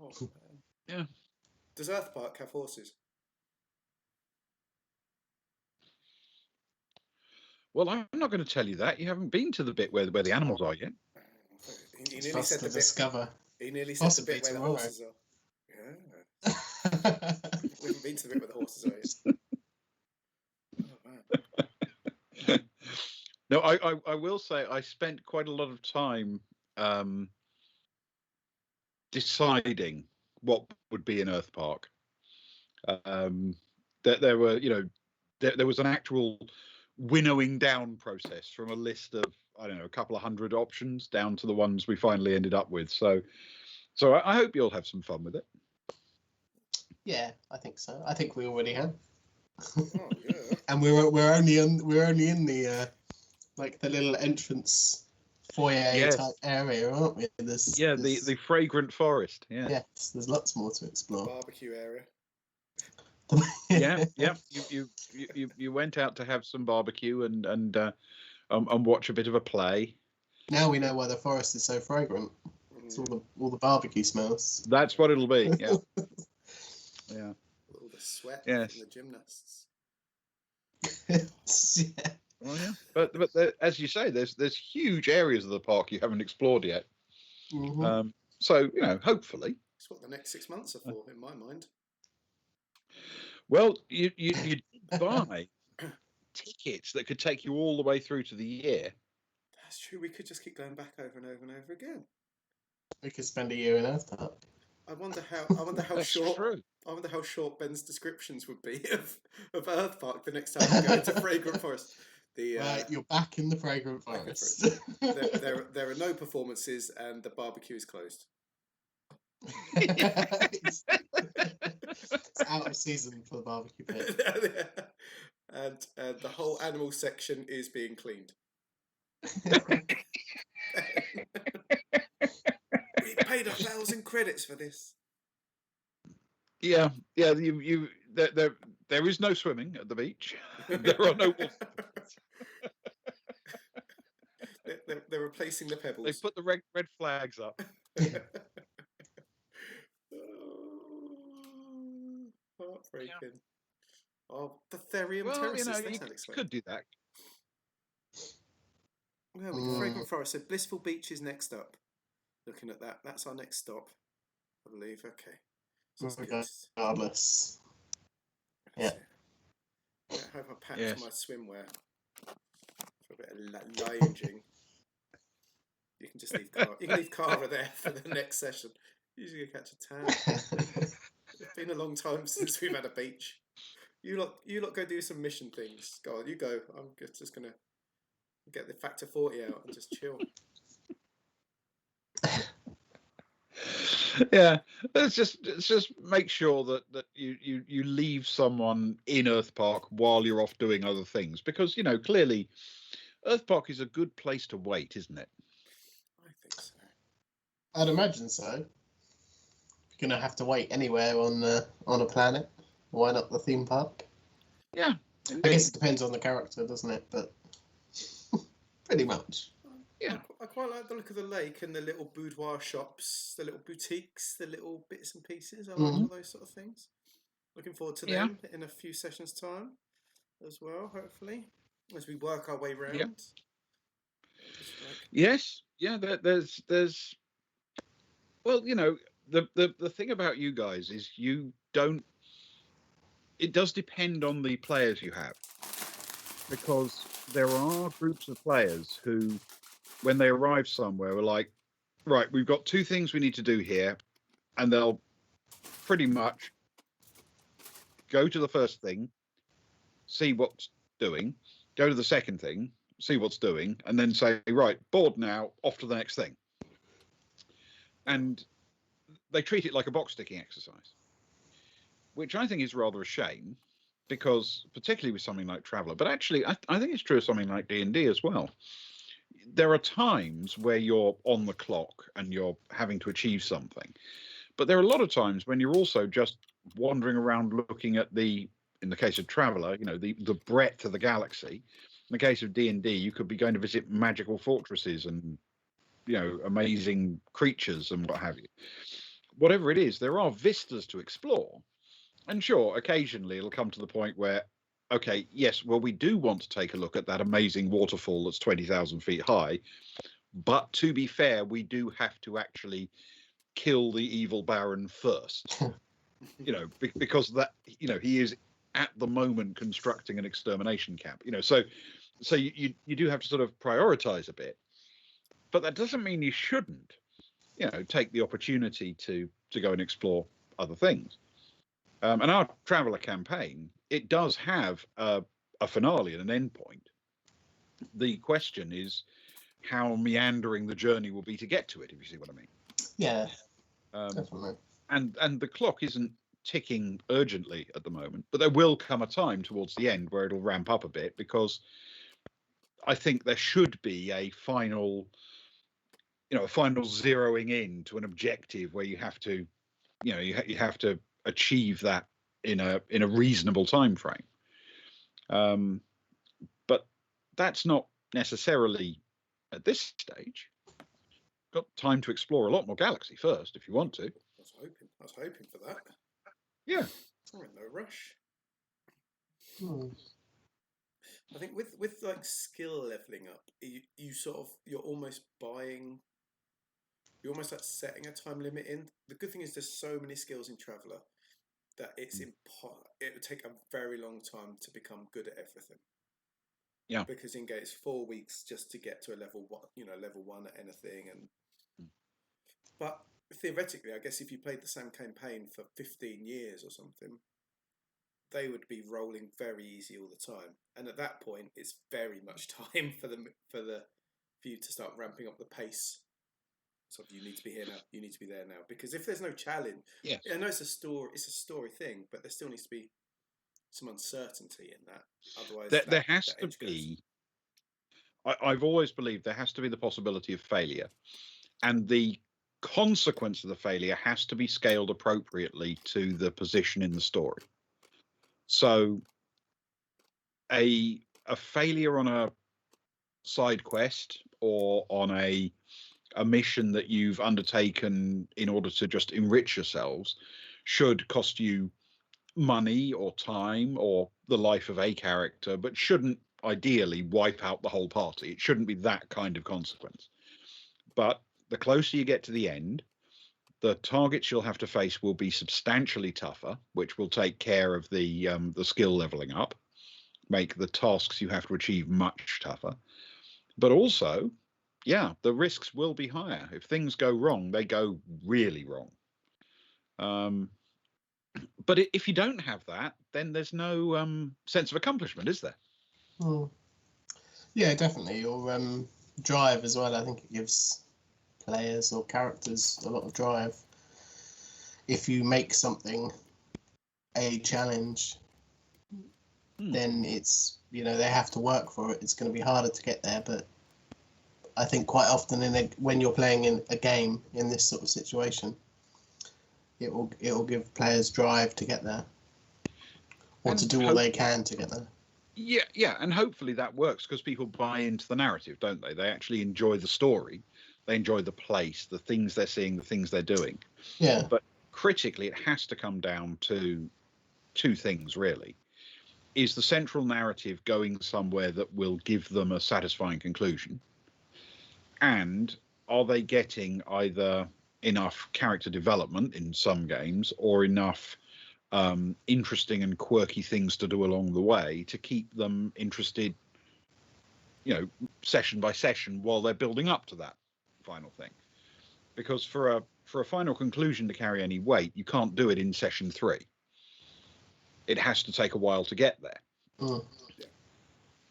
Oh, Yeah. Does Earth Park have horses? Well, I'm not going to tell you that. You haven't been to the bit where the animals are yet. He It's nearly for us said to the bit. discover. He nearly said the Possibly bit where the tomorrow. horses are. Yeah. We haven't been to the bit where the horses are yet. Oh, man. No, I will say I spent quite a lot of time deciding what would be in Earth Park. There were, there was an actual winnowing down process from a list of, I don't know, a couple of hundred options down to the ones we finally ended up with. So I hope you'll have some fun with it. Yeah, I think so. I think we already have. Oh yeah. And we're only in the like the little entrance foyer type area, aren't we? The fragrant forest. Yeah. Yes, there's lots more to explore. Barbecue area. Yeah. You went out to have some barbecue and watch a bit of a play. Now we know why the forest is so fragrant. It's all the barbecue smells. That's what it'll be. Yeah. Yeah. All the sweat Yes. from the gymnasts. Yeah. Well, yeah. But as you say, there's huge areas of the park you haven't explored yet. Mm-hmm. So hopefully. That's what the next 6 months are for, in my mind. Well, you buy tickets that could take you all the way through to the year. That's true. We could just keep going back over and over and over again. We could spend a year in Earth Park. I wonder how That's short. true. I wonder how short Ben's descriptions would be of Earth Park the next time we go to Fragrant Forest. Right, you're back in the Fragrant Forest. There are no performances and the barbecue is closed. It's out of season for the barbecue pit. And the whole animal section is being cleaned. We paid 1,000 credits for this. Yeah. There is no swimming at the beach. There are no water. They're replacing the pebbles. They've put the red flags up. Heartbreaking. Yeah. Oh, the Therium Well, terraces. you could do that. Yeah, we can Fragrant Forest. So Blissful Beach is next up. Looking at that, that's our next stop, I believe. Okay. So Regardless. Yeah. I hope I packed my swimwear for a bit of lounging. You can just leave Cara there for the next session. Usually catch a tan. It's been a long time since we've had a beach. You lot go do some mission things. Go on, you go. I'm just gonna get the factor 40 out and just chill. Yeah, let's just make sure that you leave someone in Earth Park while you're off doing other things, because clearly Earth Park is a good place to wait, isn't it? I think so. I'd imagine so. You're gonna have to wait anywhere on a planet. Why not the theme park? Yeah, I guess it depends on the character, doesn't it? But pretty much. Yeah, I quite like the look of the lake and the little boudoir shops, the little boutiques, the little bits and pieces. I like all those sort of things. Looking forward to them in a few sessions' time as well, hopefully, as we work our way around. Yep. Yes, yeah. There's well, the thing about you guys is you don't. It does depend on the players you have, because there are groups of players who, when they arrive somewhere, are like, right, we've got 2 things we need to do here, and they'll pretty much go to the first thing, see what's doing, go to the second thing, see what's doing, and then say, right, bored now, off to the next thing. And they treat it like a box ticking exercise, which I think is rather a shame, because particularly with something like Traveller, but actually I think it's true of something like D&D as well. There are times where you're on the clock and you're having to achieve something, but there are a lot of times when you're also just wandering around looking at in the case of Traveller, the breadth of the galaxy. In the case of D&D, you could be going to visit magical fortresses and amazing creatures and what have you. Whatever it is, there are vistas to explore. And sure, occasionally it'll come to the point where, okay, yes, well, we do want to take a look at that amazing waterfall that's 20,000 feet high. But to be fair, we do have to actually kill the evil Baron first, because that, he is at the moment constructing an extermination camp, so you do have to sort of prioritize a bit. But that doesn't mean you shouldn't, take the opportunity to go and explore other things. And our Traveller campaign, it does have a finale and an end point. The question is how meandering the journey will be to get to it, if you see what I mean. Yeah, definitely. And the clock isn't ticking urgently at the moment, but there will come a time towards the end where it'll ramp up a bit, because I think there should be a final zeroing in to an objective where you have to, you have to achieve that in a reasonable time frame. But that's not necessarily at this stage. Got time to explore a lot more galaxy first, if you want to. I was hoping for that. Yeah. We're in no rush. Hmm. I think with like skill leveling up, you're almost like setting a time limit in. The good thing is there's so many skills in Traveller that it would take a very long time to become good at everything. Yeah. Because in game it's 4 weeks just to get to a level one at anything, but theoretically, I guess if you played the same campaign for 15 years or something, they would be rolling very easy all the time. And at that point, it's very much time for you to start ramping up the pace. So you need to be here now. You need to be there now. Because if there's no challenge, yes. I know it's a story thing, but there still needs to be some uncertainty in that. Otherwise, there has to be. I've always believed there has to be the possibility of failure, and the consequence of the failure has to be scaled appropriately to the position in the story. So a failure on a side quest or on a mission that you've undertaken in order to just enrich yourselves should cost you money or time or the life of a character, but shouldn't ideally wipe out the whole party. It shouldn't be that kind of consequence. But the closer you get to the end, the targets you'll have to face will be substantially tougher, which will take care of the skill leveling up, make the tasks you have to achieve much tougher. But also, yeah, the risks will be higher. If things go wrong, they go really wrong. But if you don't have that, then there's no sense of accomplishment, is there? Yeah, definitely. Your drive as well. I think it gives players or characters a lot of drive. If you make something a challenge, then it's, they have to work for it. It's going to be harder to get there, but I think quite often when you're playing in a game in this sort of situation, it will give players drive to get there, or and to do all they can to get there. Yeah, and hopefully that works because people buy into the narrative, don't they? They actually enjoy the story, they enjoy the place, the things they're seeing, the things they're doing. Yeah. But critically, it has to come down to two things, really. Is the central narrative going somewhere that will give them a satisfying conclusion? And are they getting either enough character development in some games or enough interesting and quirky things to do along the way to keep them interested, session by session while they're building up to that final thing? Because for a final conclusion to carry any weight, you can't do it in session 3. It has to take a while to get there. Yeah.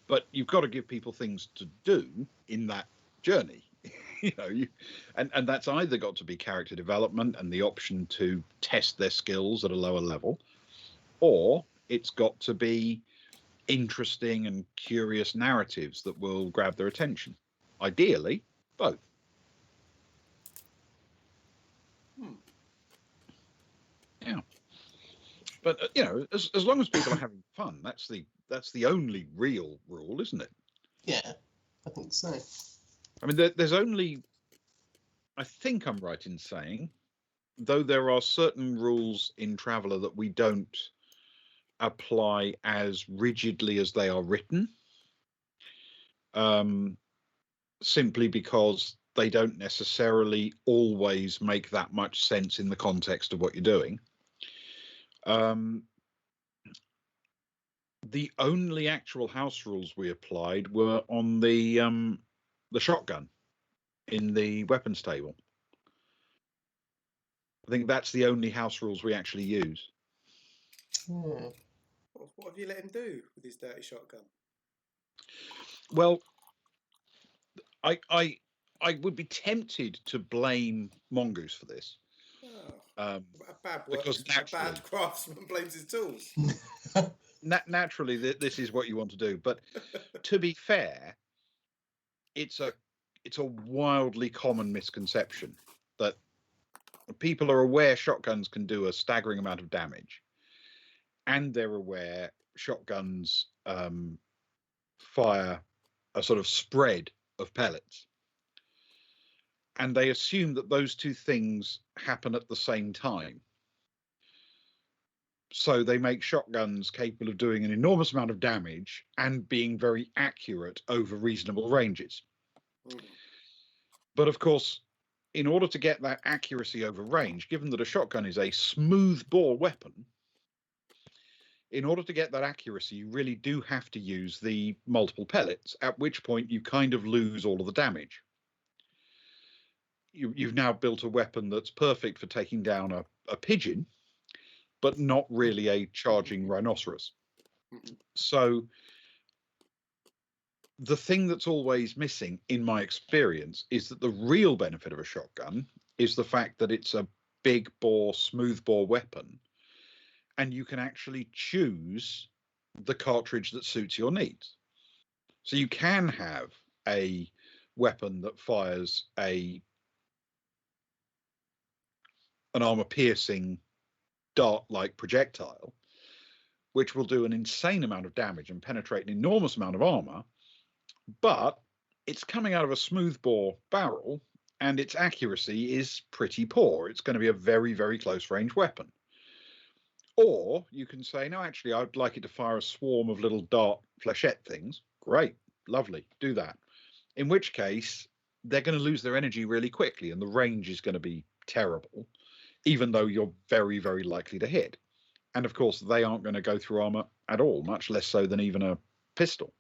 But you've got to give people things to do in that journey. And that's either got to be character development and the option to test their skills at a lower level, or It's got to be interesting and curious narratives that will grab their attention. Ideally, both. Yeah. But as long as people are having fun, that's the only real rule, isn't it? Yeah, I think so. I mean, there's only, I think I'm right in saying, though there are certain rules in Traveller that we don't apply as rigidly as they are written, simply because they don't necessarily always make that much sense in the context of what you're doing. The only actual house rules we applied were on the shotgun in the weapons table. I think that's the only house rules we actually use. What have you let him do with his dirty shotgun? Well, I would be tempted to blame Mongoose for this. A bad because a bad craftsman blames his tools. Naturally, this is what you want to do. But to be fair, it's a wildly common misconception that people are aware shotguns can do a staggering amount of damage, and they're aware shotguns fire a sort of spread of pellets, and they assume that those two things happen at the same time. So they make shotguns capable of doing an enormous amount of damage and being very accurate over reasonable ranges. But of course, in order to get that accuracy over range, given that a shotgun is a smooth bore weapon, in order to get that accuracy, you really do have to use the multiple pellets, at which point you kind of lose all of the damage. You've now built a weapon that's perfect for taking down a pigeon, but not really a charging rhinoceros. So the thing that's always missing, in my experience, is that the real benefit of a shotgun is the fact that it's a big bore, smooth bore weapon, and you can actually choose the cartridge that suits your needs. So you can have a weapon that fires an armor-piercing dart-like projectile, which will do an insane amount of damage and penetrate an enormous amount of armor, but it's coming out of a smooth bore barrel and its accuracy is pretty poor. It's going to be a very, very close range weapon. Or you can say, no, actually, I'd like it to fire a swarm of little dart flechette things. Great, lovely, do that. In which case, they're going to lose their energy really quickly and the range is going to be terrible, even though you're very, very likely to hit. And of course, they aren't going to go through armor at all, much less so than even a pistol.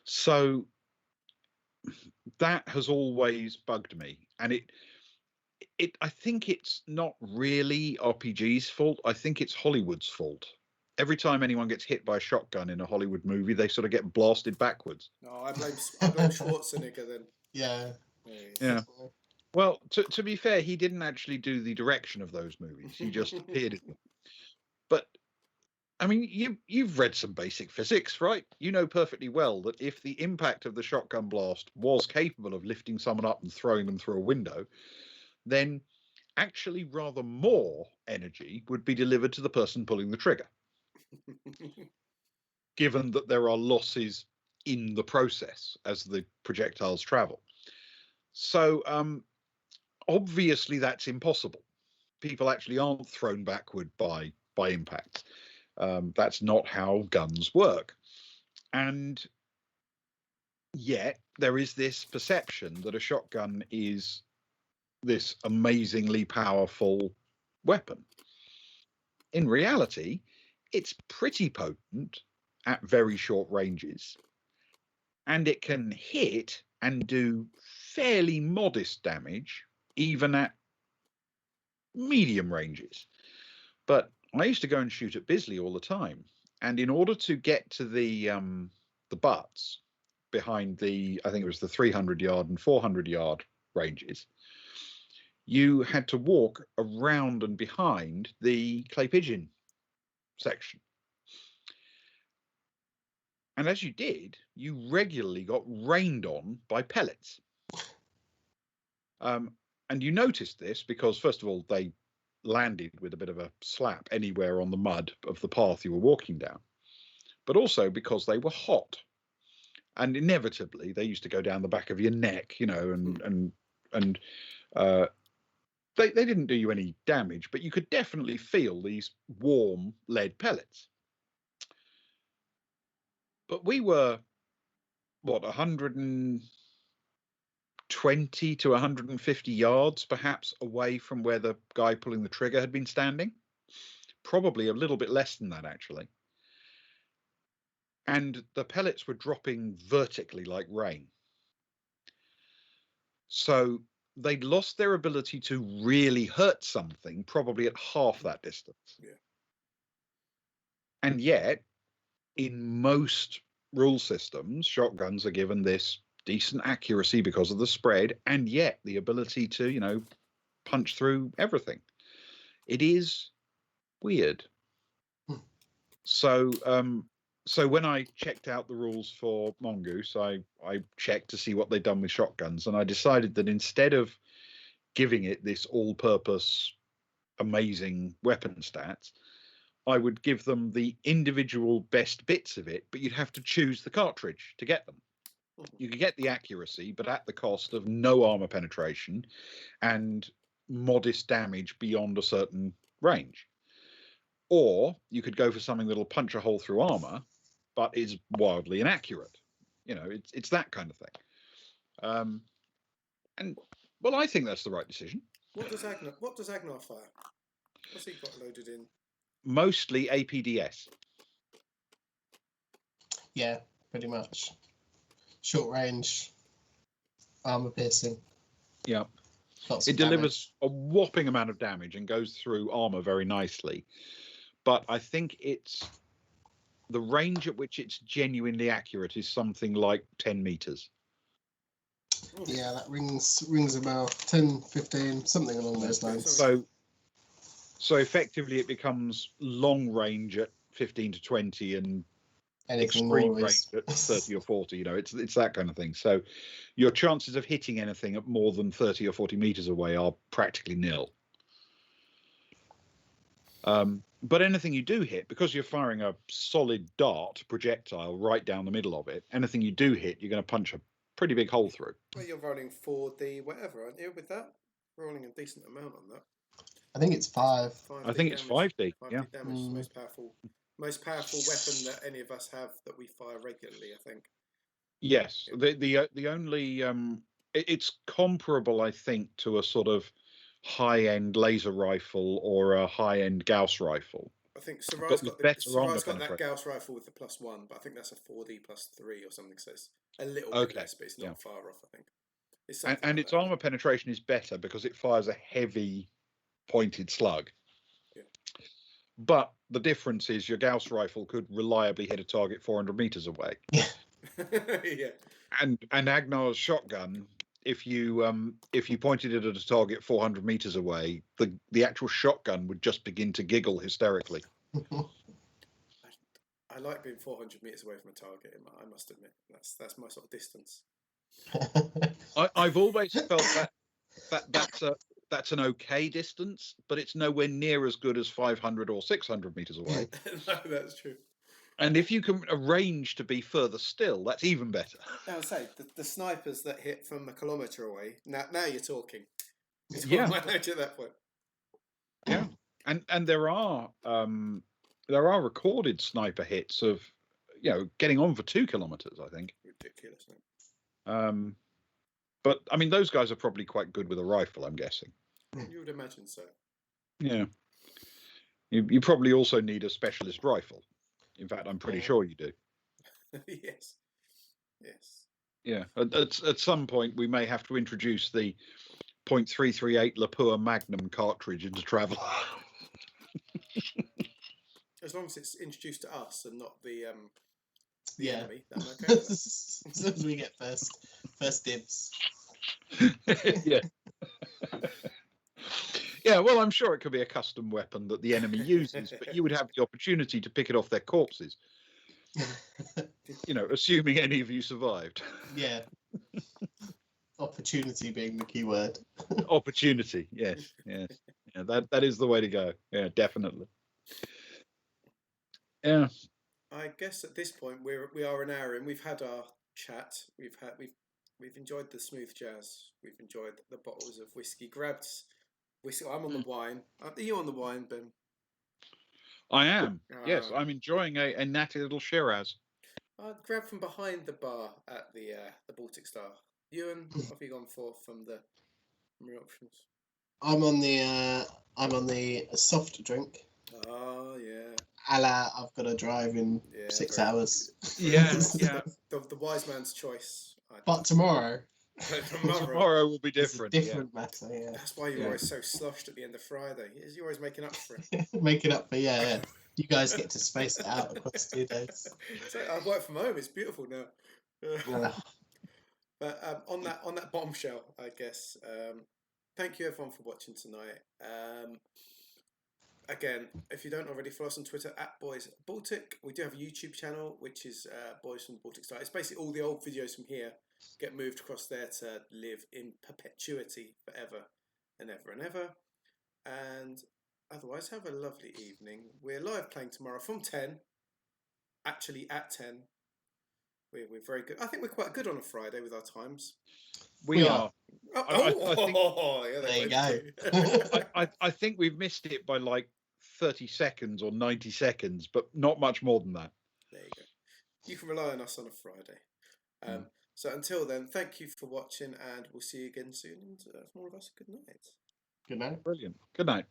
So that has always bugged me. And I think it's not really RPG's fault. I think it's Hollywood's fault. Every time anyone gets hit by a shotgun in a Hollywood movie, they sort of get blasted backwards. No, I blame Schwarzenegger then. Yeah. Well, to be fair, he didn't actually do the direction of those movies. He just appeared in them. But I mean, you've read some basic physics, right? You know perfectly well that if the impact of the shotgun blast was capable of lifting someone up and throwing them through a window, then actually rather more energy would be delivered to the person pulling the trigger, given that there are losses in the process as the projectiles travel. So obviously that's impossible. People actually aren't thrown backward by impact. That's not how guns work. And yet there is this perception that a shotgun is this amazingly powerful weapon. In reality, it's pretty potent at very short ranges, and it can hit and do fairly modest damage even at medium ranges. But I used to go and shoot at Bisley all the time, and in order to get to the butts behind I think it was the 300-yard and 400-yard ranges, you had to walk around and behind the clay pigeon section. And as you did, you regularly got rained on by pellets. And you noticed this because, first of all, they landed with a bit of a slap anywhere on the mud of the path you were walking down, but also because they were hot. And inevitably, they used to go down the back of your neck, and they didn't do you any damage, but you could definitely feel these warm lead pellets. But we were, 120 to 150 yards perhaps away from where the guy pulling the trigger had been standing. Probably a little bit less than that, actually. And the pellets were dropping vertically like rain. So they'd lost their ability to really hurt something probably at half that distance. Yeah. And yet, in most rule systems, shotguns are given this decent accuracy because of the spread, and yet the ability to, punch through everything. It is weird. So when I checked out the rules for Mongoose, I checked to see what they'd done with shotguns, and I decided that instead of giving it this all-purpose amazing weapon stats, I would give them the individual best bits of it, but you'd have to choose the cartridge to get them. You could get the accuracy, but at the cost of no armor penetration and modest damage beyond a certain range. Or you could go for something that'll punch a hole through armor, but is wildly inaccurate. It's that kind of thing. And well, I think that's the right decision. What does Agnar fire? What's he got loaded in? Mostly APDS. Yeah, pretty much. Short range, armor piercing. Yeah. It delivers a whopping amount of damage and goes through armor very nicely. But I think it's the range at which it's genuinely accurate is something like 10 meters. Yeah, that rings a bell. 10, 15, something along those lines. So effectively it becomes long range at 15 to 20 and anything extreme more range at 30 or 40. It's that kind of thing. So your chances of hitting anything at more than 30 or 40 meters away are practically nil. But anything you do hit, because you're firing a solid dart projectile right down the middle of it, anything you do hit, you're going to punch a pretty big hole through. Well, you're rolling 4D whatever, aren't you, with that? Rolling a decent amount on that. I think it's 5. I think it's 5D. 5D Yeah. damage is the most powerful weapon that any of us have that we fire regularly, I think. Yes. Yeah. The only it's comparable, I think, to a sort of high-end laser rifle or a high-end Gauss rifle. I think Sarai's got that Gauss rifle with the +1, but I think that's a 4D +3 or something, so it's a little bit less, but it's not far off, I think. And its armor penetration is better because it fires a heavy pointed slug. Yeah. But the difference is your Gauss rifle could reliably hit a target 400 meters away. Yeah. And Agnar's shotgun, if you pointed it at a target 400 meters away, the actual shotgun would just begin to giggle hysterically. I like being 400 meters away from a target. I must admit, that's my sort of distance. I've always felt that's an okay distance, but it's nowhere near as good as 500 or 600 meters away. No, that's true. And if you can arrange to be further still, that's even better. I would say the snipers that hit from a kilometre away. Now you're talking. Yeah. At that point. Yeah, and there are recorded sniper hits of getting on for 2 kilometers. I think ridiculous. But I mean, those guys are probably quite good with a rifle, I'm guessing. You would imagine so. Yeah. You probably also need a specialist rifle. In fact, I'm pretty sure you do. Yes. Yeah. At some point, we may have to introduce the .338 Lapua Magnum cartridge into Traveller. As long as it's introduced to us and not the enemy, then I'm okay with that. As long as we get first dibs. Yeah. Yeah, well, I'm sure it could be a custom weapon that the enemy uses, but you would have the opportunity to pick it off their corpses. You know, assuming any of you survived. Yeah. Opportunity being the key word. Opportunity, yes. Yeah, that is the way to go. Yeah, definitely. Yeah. I guess at this point we are an hour in. We've had our chat. We've enjoyed the smooth jazz. We've enjoyed the bottles of whiskey. Grabbed whiskey. I'm on the wine. Are you on the wine, Ben? I am. Yes, Ah. I'm enjoying a natty little Shiraz. I grabbed from behind the bar at the Baltic Star. Ewan, what have you gone for from the options? I'm on the soft drink. Oh yeah. I've got to drive in Yeah, 6 very hours. Yeah, That's yeah. the wise man's choice. But tomorrow Tomorrow will be is different. a different matter. Yeah. That's why you're Yeah. always so sloshed at the end of Friday. You're always making up for it. Make it up for yeah. You guys get to space it out across 2 days. So I work from home. It's beautiful now. But on that bombshell, I guess. Thank you everyone for watching tonight. Again, if you don't already, follow us on Twitter at Boys Baltic. We do have a YouTube channel, which is Boys from Baltic Star. It's basically all the old videos from here get moved across there to live in perpetuity forever and ever and ever. And otherwise, have a lovely evening. We're live playing tomorrow from 10. Actually, at 10. We're very good. I think we're quite good on a Friday with our times. We are. I think, yeah, there you go. I think we've missed it by like 30 seconds or 90 seconds, but not much more than that. There you go. You can rely on us on a Friday. So until then, thank you for watching, and we'll see you again soon. And from all of us, good night. Good night. Brilliant. Good night.